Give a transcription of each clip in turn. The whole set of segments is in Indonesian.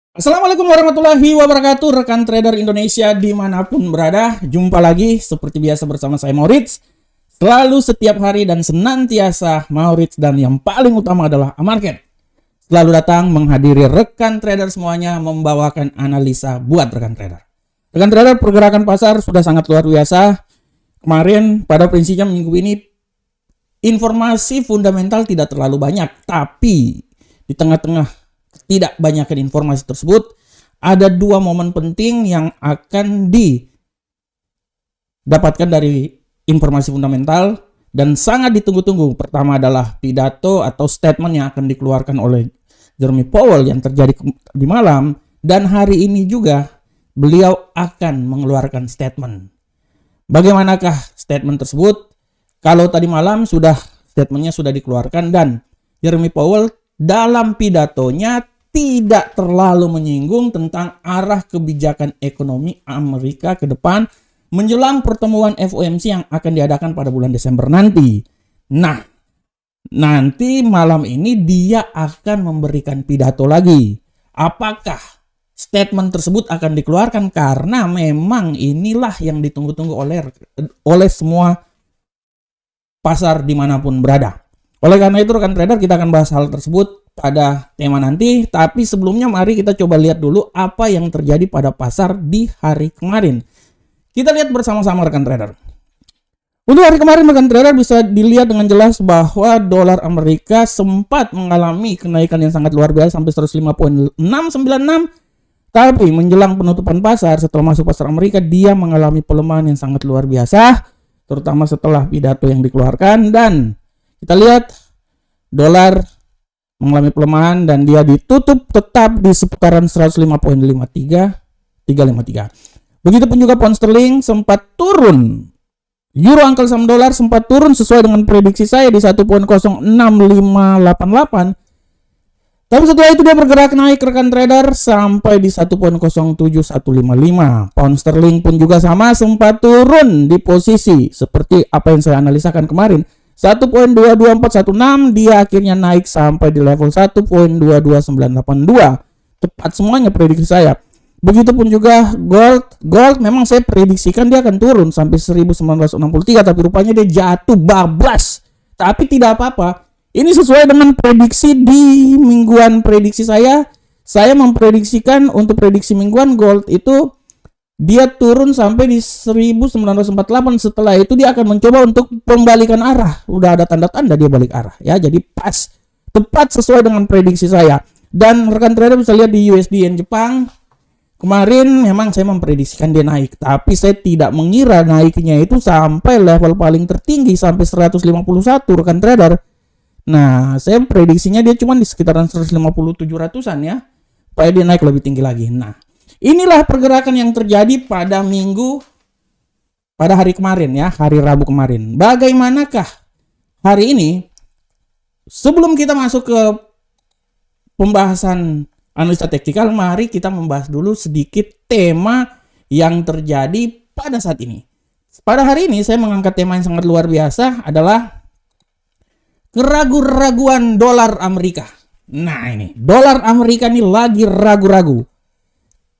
Assalamualaikum warahmatullahi wabarakatuh, rekan trader Indonesia dimanapun berada. Jumpa lagi seperti biasa bersama saya Maurits. Selalu setiap hari dan senantiasa Maurits, dan yang paling utama adalah Amarket selalu datang menghadiri rekan trader semuanya, membawakan analisa buat rekan trader. Rekan trader, pergerakan pasar sudah sangat luar biasa. Kemarin pada prinsipnya minggu ini informasi fundamental tidak terlalu banyak, tapi di tengah-tengah tidak banyakkan informasi tersebut, ada dua momen penting yang akan didapatkan dari informasi fundamental dan sangat ditunggu-tunggu. Pertama adalah pidato atau statement yang akan dikeluarkan oleh Jeremy Powell yang terjadi di malam, dan hari ini juga beliau akan mengeluarkan statement. Bagaimanakah statement tersebut? Kalau tadi malam statementnya sudah dikeluarkan, dan Jeremy Powell dalam pidatonya tidak terlalu menyinggung tentang arah kebijakan ekonomi Amerika ke depan menjelang pertemuan FOMC yang akan diadakan pada bulan Desember nanti. Nah, nanti malam ini dia akan memberikan pidato lagi. Apakah statement tersebut akan dikeluarkan? Karena memang inilah yang ditunggu-tunggu oleh semua pasar dimanapun berada. Oleh karena itu rekan trader, kita akan bahas hal tersebut pada tema nanti. Tapi sebelumnya mari kita coba lihat dulu apa yang terjadi pada pasar di hari kemarin. Kita lihat bersama-sama rekan trader. Untuk hari kemarin rekan trader bisa dilihat dengan jelas bahwa dolar Amerika sempat mengalami kenaikan yang sangat luar biasa sampai 105.696. Tapi menjelang penutupan pasar, setelah masuk pasar Amerika, dia mengalami pelemahan yang sangat luar biasa, terutama setelah pidato yang dikeluarkan. Dan kita lihat dolar mengalami pelemahan dan dia ditutup tetap di seputaran 105.353. Begitupun juga pound sterling sempat turun. Euro angkel saham dolar sempat turun sesuai dengan prediksi saya di 1.06588. Tapi setelah itu dia bergerak naik rekan trader sampai di 1.07155. Pound sterling pun juga sama, sempat turun di posisi seperti apa yang saya analisakan kemarin, 1.22416, dia akhirnya naik sampai di level 1.22982. Tepat semuanya prediksi saya. Begitupun juga gold memang saya prediksikan dia akan turun sampai 1963, tapi rupanya dia jatuh bablas. Tapi tidak apa-apa. Ini sesuai dengan prediksi di mingguan prediksi saya. Saya memprediksikan untuk prediksi mingguan gold itu dia turun sampai di 1948. Setelah itu dia akan mencoba untuk pembalikan arah. Udah ada tanda-tanda dia balik arah ya. Jadi pas, tepat sesuai dengan prediksi saya. Dan rekan trader bisa lihat di USD Yen Jepang. Kemarin memang saya memprediksikan dia naik, tapi saya tidak mengira naiknya itu sampai level paling tertinggi sampai 151 rekan trader. Nah, saya prediksinya dia cuma di sekitaran 150-700an ya. Supaya dia naik lebih tinggi lagi. Nah, inilah pergerakan yang terjadi pada hari kemarin ya, hari Rabu kemarin. Bagaimanakah hari ini? Sebelum kita masuk ke pembahasan analisa taktikal, mari kita membahas dulu sedikit tema yang terjadi pada saat ini. Pada hari ini saya mengangkat tema yang sangat luar biasa, adalah keraguan-raguan dolar Amerika. Nah ini, dolar Amerika ini lagi ragu-ragu.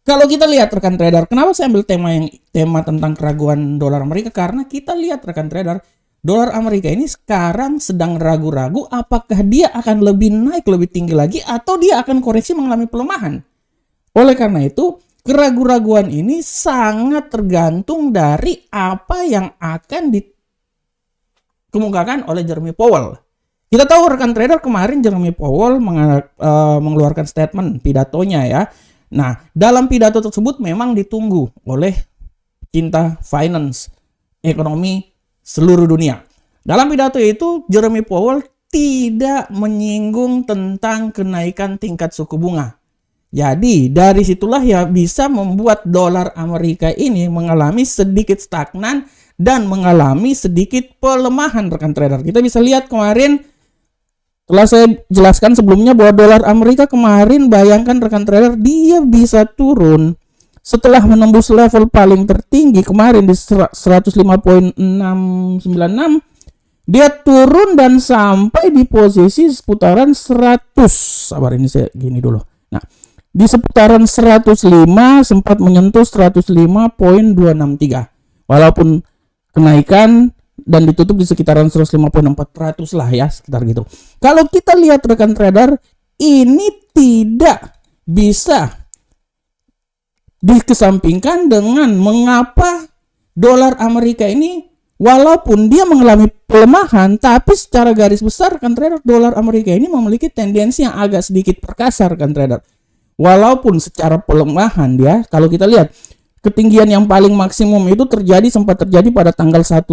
Kalau kita lihat rekan trader, kenapa saya ambil tema tentang keraguan dolar Amerika? Karena kita lihat rekan trader, dolar Amerika ini sekarang sedang ragu-ragu apakah dia akan lebih naik lebih tinggi lagi atau dia akan koreksi mengalami pelemahan. Oleh karena itu, keraguan-raguan ini sangat tergantung dari apa yang akan dikemukakan oleh Jeremy Powell. Kita tahu rekan trader, kemarin Jeremy Powell mengeluarkan statement pidatonya ya. Nah, dalam pidato tersebut memang ditunggu oleh pecinta finance, ekonomi seluruh dunia. Dalam pidato itu, Jeremy Powell tidak menyinggung tentang kenaikan tingkat suku bunga. Jadi, dari situlah ya bisa membuat dolar Amerika ini mengalami sedikit stagnan dan mengalami sedikit pelemahan rekan trader. Kita bisa lihat kemarin, telah saya jelaskan sebelumnya bahwa dolar Amerika kemarin, bayangkan rekan trader, dia bisa turun setelah menembus level paling tertinggi kemarin di 105.696. Dia turun dan sampai di posisi seputaran 100. Sabar, ini saya gini dulu. Nah, di seputaran 105, sempat menyentuh 105.263. Walaupun kenaikan dan ditutup di sekitaran 105.400 lah ya, sekitar gitu. Kalau kita lihat rekan trader, ini tidak bisa dikesampingkan dengan mengapa dolar Amerika ini walaupun dia mengalami pelemahan, tapi secara garis besar rekan trader, dolar Amerika ini memiliki tendensi yang agak sedikit perkasa rekan trader. Walaupun secara pelemahan dia, kalau kita lihat ketinggian yang paling maksimum itu sempat terjadi pada tanggal 1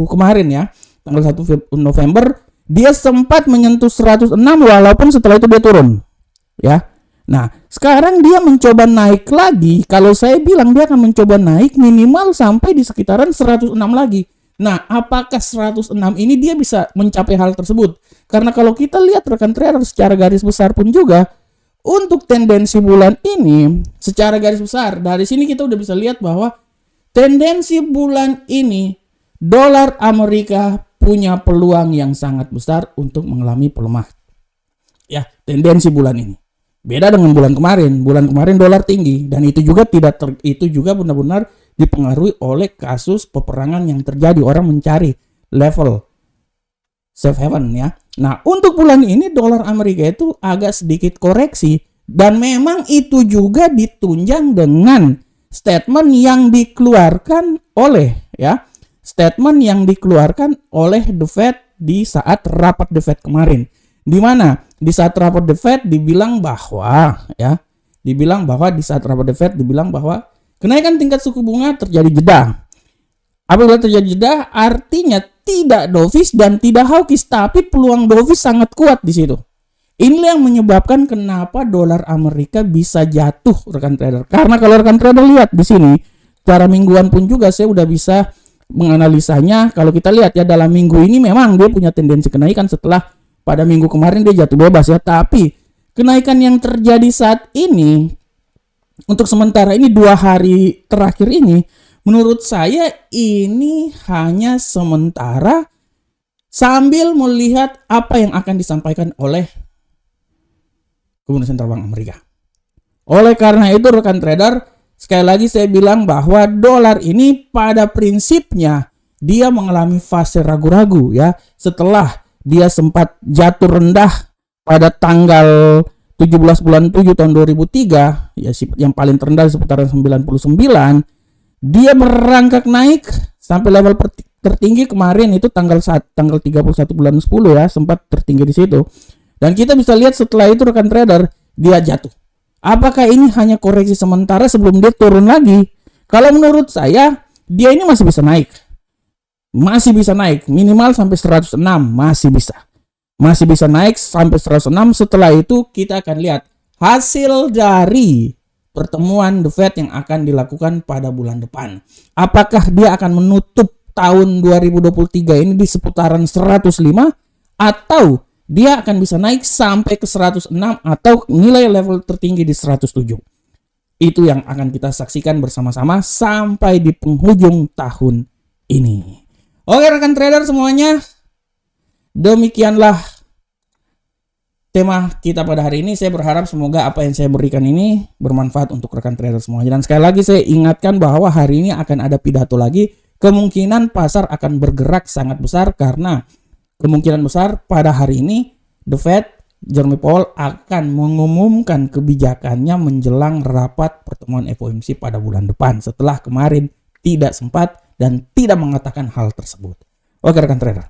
kemarin ya. Tanggal 1 November dia sempat menyentuh 106 walaupun setelah itu dia turun. Ya. Nah, sekarang dia mencoba naik lagi. Kalau saya bilang dia akan mencoba naik minimal sampai di sekitaran 106 lagi. Nah, apakah 106 ini dia bisa mencapai hal tersebut? Karena kalau kita lihat rekan trader secara garis besar pun juga untuk tendensi bulan ini secara garis besar, dari sini kita udah bisa lihat bahwa tendensi bulan ini dolar Amerika punya peluang yang sangat besar untuk mengalami pelemahan. Ya, tendensi bulan ini. Beda dengan bulan kemarin. Bulan kemarin dolar tinggi dan itu juga itu juga benar-benar dipengaruhi oleh kasus peperangan yang terjadi. Orang mencari level safe haven ya. Nah, untuk bulan ini dolar Amerika itu agak sedikit koreksi dan memang itu juga ditunjang dengan statement yang dikeluarkan oleh The Fed di saat rapat The Fed kemarin. Di mana di saat rapat The Fed dibilang bahwa kenaikan tingkat suku bunga terjadi jeda. Apabila terjadi jeda, artinya tidak dovish dan tidak hawkish, tapi peluang dovish sangat kuat di situ. Inilah yang menyebabkan kenapa dolar Amerika bisa jatuh, rekan trader. Karena kalau rekan trader lihat di sini, secara mingguan pun juga saya udah bisa menganalisanya. Kalau kita lihat ya dalam minggu ini memang dia punya tendensi kenaikan setelah pada minggu kemarin dia jatuh bebas ya. Tapi kenaikan yang terjadi saat ini untuk sementara ini 2 hari terakhir ini, menurut saya ini hanya sementara sambil melihat apa yang akan disampaikan oleh Gubernur Sentral Bank Amerika. Oleh karena itu rekan trader, sekali lagi saya bilang bahwa dolar ini pada prinsipnya dia mengalami fase ragu-ragu ya. Setelah dia sempat jatuh rendah pada tanggal 17 bulan 7 tahun 2003 ya, yang paling terendah di seputaran 99, dia merangkak naik sampai level tertinggi kemarin itu tanggal 31 bulan 10 ya, sempat tertinggi di situ. Dan kita bisa lihat setelah itu rekan trader dia jatuh. Apakah ini hanya koreksi sementara sebelum dia turun lagi? Kalau menurut saya dia ini masih bisa naik. Masih bisa naik minimal sampai 106, masih bisa. Masih bisa naik sampai 106. Setelah itu kita akan lihat hasil dari pertemuan The Fed yang akan dilakukan pada bulan depan. Apakah dia akan menutup tahun 2023 ini di seputaran 105 atau dia akan bisa naik sampai ke 106 atau nilai level tertinggi di 107. Itu yang akan kita saksikan bersama-sama sampai di penghujung tahun ini. Oke rekan trader semuanya, demikianlah tema kita pada hari ini. Saya berharap semoga apa yang saya berikan ini bermanfaat untuk rekan trader semuanya. Dan sekali lagi saya ingatkan bahwa hari ini akan ada pidato lagi. Kemungkinan pasar akan bergerak sangat besar karena kemungkinan besar pada hari ini The Fed, Jerome Powell akan mengumumkan kebijakannya menjelang rapat pertemuan FOMC pada bulan depan setelah kemarin tidak sempat dan tidak mengatakan hal tersebut. Oke rekan trader,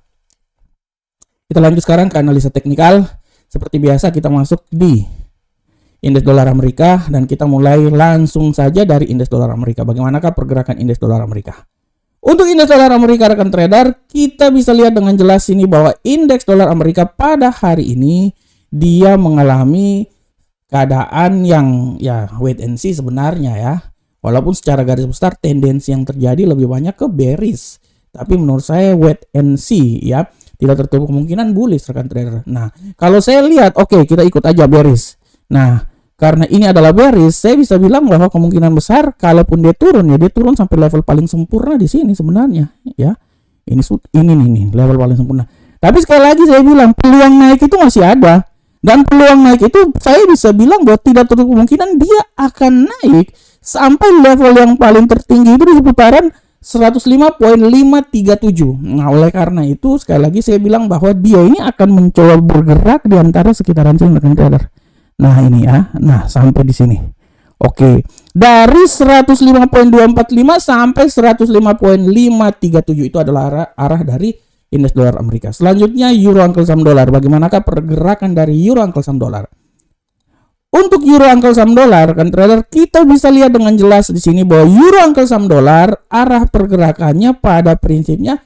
kita lanjut sekarang ke analisa teknikal. Seperti biasa kita masuk di indeks dolar Amerika dan kita mulai langsung saja dari indeks dolar Amerika. Bagaimanakah pergerakan indeks dolar Amerika? Untuk indeks dolar Amerika rekan trader, kita bisa lihat dengan jelas ini bahwa indeks dolar Amerika pada hari ini dia mengalami keadaan yang ya wait and see sebenarnya ya. Walaupun secara garis besar tendensi yang terjadi lebih banyak ke bearish, tapi menurut saya wait and see ya. Tidak tertutup kemungkinan bullish rekan trader. Nah, kalau saya lihat oke, kita ikut aja bearish. Nah, karena ini adalah bearish, saya bisa bilang bahwa kemungkinan besar kalaupun dia turun ya dia turun sampai level paling sempurna di sini sebenarnya ya. Ini nih level paling sempurna. Tapi sekali lagi saya bilang peluang naik itu masih ada. Dan peluang naik itu saya bisa bilang bahwa tidak tertutup kemungkinan dia akan naik sampai level yang paling tertinggi itu di seputaran 105.537. Nah, oleh karena itu sekali lagi saya bilang bahwa dia ini akan mencoba bergerak di antara sekitaran sini, rekan trader. Nah, ini ya. Nah, sampai di sini. Oke. Dari 105.245 sampai 105.537 itu adalah arah dari indeks dolar Amerika. Selanjutnya euro angkel saham dolar. Bagaimanakah pergerakan dari euro angkel saham dolar? Untuk euro angkel saham dolar, kan trader, kita bisa lihat dengan jelas di sini bahwa euro angkel saham dolar arah pergerakannya pada prinsipnya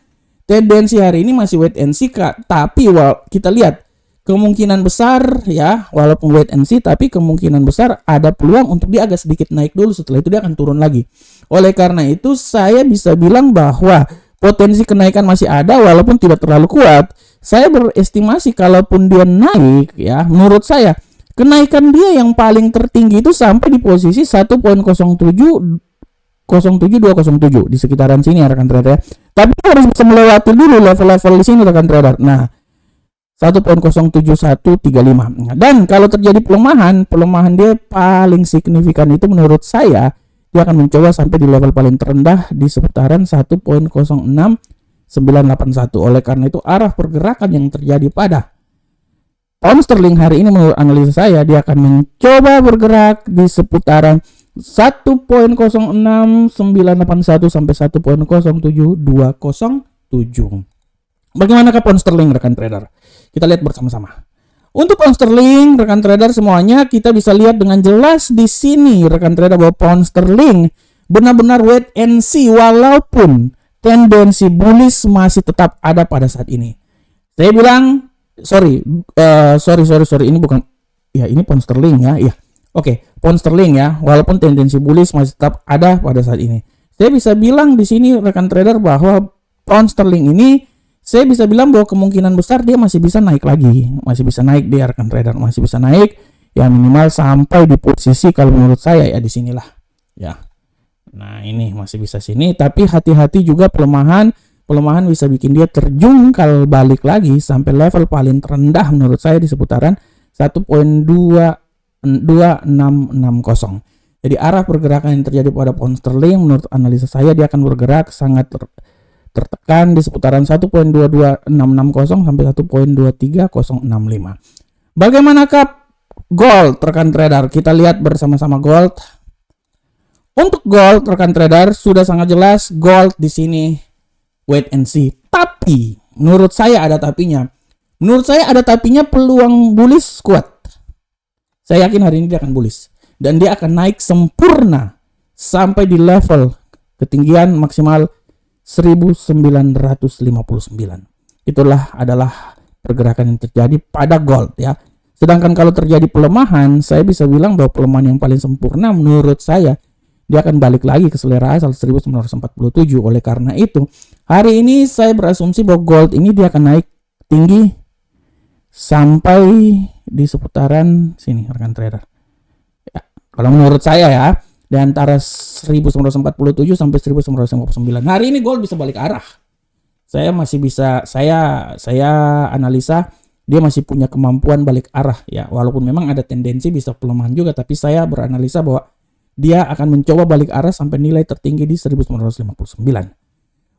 tendensi hari ini masih wait and see, tapi kita lihat kemungkinan besar ya, walaupun wait and see, tapi kemungkinan besar ada peluang untuk dia agak sedikit naik dulu, setelah itu dia akan turun lagi. Oleh karena itu saya bisa bilang bahwa potensi kenaikan masih ada walaupun tidak terlalu kuat. Saya berestimasi kalaupun dia naik ya, menurut saya kenaikan dia yang paling tertinggi itu sampai di posisi 1.0707207 di sekitaran sini ya rekan trader. Tapi harus bisa melewati dulu level-level di sini rekan trader. Nah, 1.07135. Dan kalau terjadi pelemahan dia paling signifikan itu menurut saya dia akan mencoba sampai di level paling terendah di seputaran 1.06981. Oleh karena itu arah pergerakan yang terjadi pada pound sterling hari ini menurut analisa saya dia akan mencoba bergerak di seputaran 1.06981 sampai 1.07207. Bagaimanakah pound sterling rekan trader? Kita lihat bersama-sama. Untuk pound sterling rekan trader semuanya kita bisa lihat dengan jelas di sini rekan trader bahwa pound sterling benar-benar wait and see walaupun tendensi bullish masih tetap ada pada saat ini. Saya bilang sorry, ini bukan ya, ini pound sterling ya. Iya. Oke, pound sterling ya, walaupun tendensi bullish masih tetap ada pada saat ini. Saya bisa bilang di sini rekan trader bahwa pound sterling ini saya bisa bilang bahwa kemungkinan besar dia masih bisa naik lagi. Masih bisa naik dia rekan trader, masih bisa naik ya minimal sampai di posisi kalau menurut saya ya di sinilah. Ya. Nah, ini masih bisa sini, tapi hati-hati juga pelemahan bisa bikin dia terjungkal balik lagi sampai level paling terendah menurut saya di seputaran 1.2660. Jadi arah pergerakan yang terjadi pada pound sterling menurut analisa saya dia akan bergerak sangat tertekan di seputaran 1.22660 sampai 1.23065. Bagaimanakah gold rekan trader? Kita lihat bersama-sama gold. Untuk gold rekan trader sudah sangat jelas gold di sini wait and see. Tapi menurut saya ada tapinya. Menurut saya ada tapinya peluang bullish kuat. Saya yakin hari ini dia akan bullish dan dia akan naik sempurna sampai di level ketinggian maksimal 1959. Itulah adalah pergerakan yang terjadi pada gold ya. Sedangkan kalau terjadi pelemahan, saya bisa bilang bahwa pelemahan yang paling sempurna menurut saya dia akan balik lagi ke selera asal 1947. Oleh karena itu, hari ini saya berasumsi bahwa gold ini dia akan naik tinggi sampai di seputaran sini rekan trader. Ya, kalau menurut saya ya, di antara 1947 sampai 1959. Hari ini gold bisa balik arah. Saya masih bisa saya analisa dia masih punya kemampuan balik arah ya. Walaupun memang ada tendensi bisa pelemahan juga, tapi saya beranalisa bahwa dia akan mencoba balik arah sampai nilai tertinggi di 1959.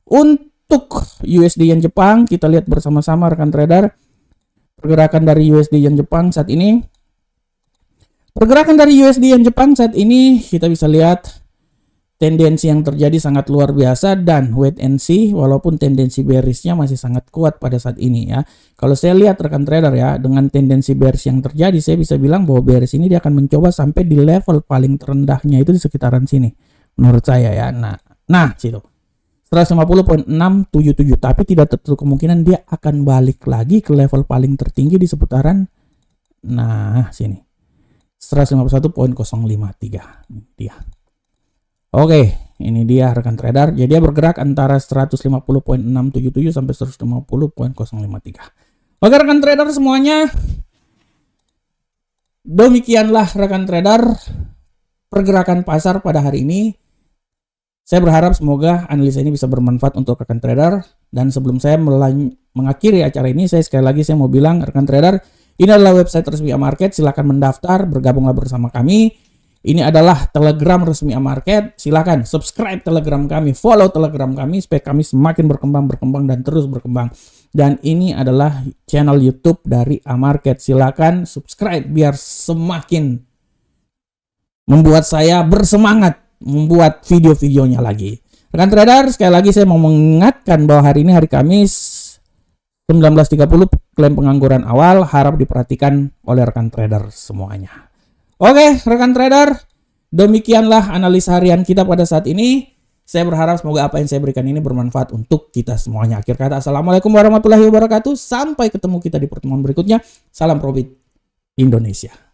Untuk USD Yen Jepang, kita lihat bersama-sama rekan trader. Pergerakan dari USD Yen Jepang saat ini. Pergerakan dari USD Yen Jepang saat ini kita bisa lihat tendensi yang terjadi sangat luar biasa dan wait and see walaupun tendensi bearishnya masih sangat kuat pada saat ini ya. Kalau saya lihat rekan trader ya, dengan tendensi bearish yang terjadi saya bisa bilang bahwa bearish ini dia akan mencoba sampai di level paling terendahnya itu di sekitaran sini menurut saya ya. Nah situ 150.677, tapi tidak tertutup kemungkinan dia akan balik lagi ke level paling tertinggi di seputaran sini 151.053 dia. Oke, ini dia rekan trader. Jadi dia bergerak antara 150.677 sampai 150.053. Oke rekan trader semuanya. Demikianlah rekan trader pergerakan pasar pada hari ini. Saya berharap semoga analisa ini bisa bermanfaat untuk rekan trader. Dan sebelum saya mengakhiri acara ini, saya sekali lagi mau bilang rekan trader, Ini adalah website resmi Amarket, silakan mendaftar, bergabunglah bersama kami. Ini adalah Telegram resmi Amarket, silakan subscribe Telegram kami, follow Telegram kami supaya kami semakin berkembang dan terus berkembang. Dan ini adalah channel YouTube dari Amarket, silakan subscribe biar semakin membuat saya bersemangat membuat video-videonya lagi. Rekan trader, sekali lagi saya mau mengingatkan bahwa hari ini hari Kamis 19.30 klaim pengangguran awal harap diperhatikan oleh rekan trader semuanya. Oke, rekan trader, demikianlah analisa harian kita pada saat ini. Saya berharap semoga apa yang saya berikan ini bermanfaat untuk kita semuanya. Akhir kata, assalamualaikum warahmatullahi wabarakatuh. Sampai ketemu kita di pertemuan berikutnya. Salam profit Indonesia.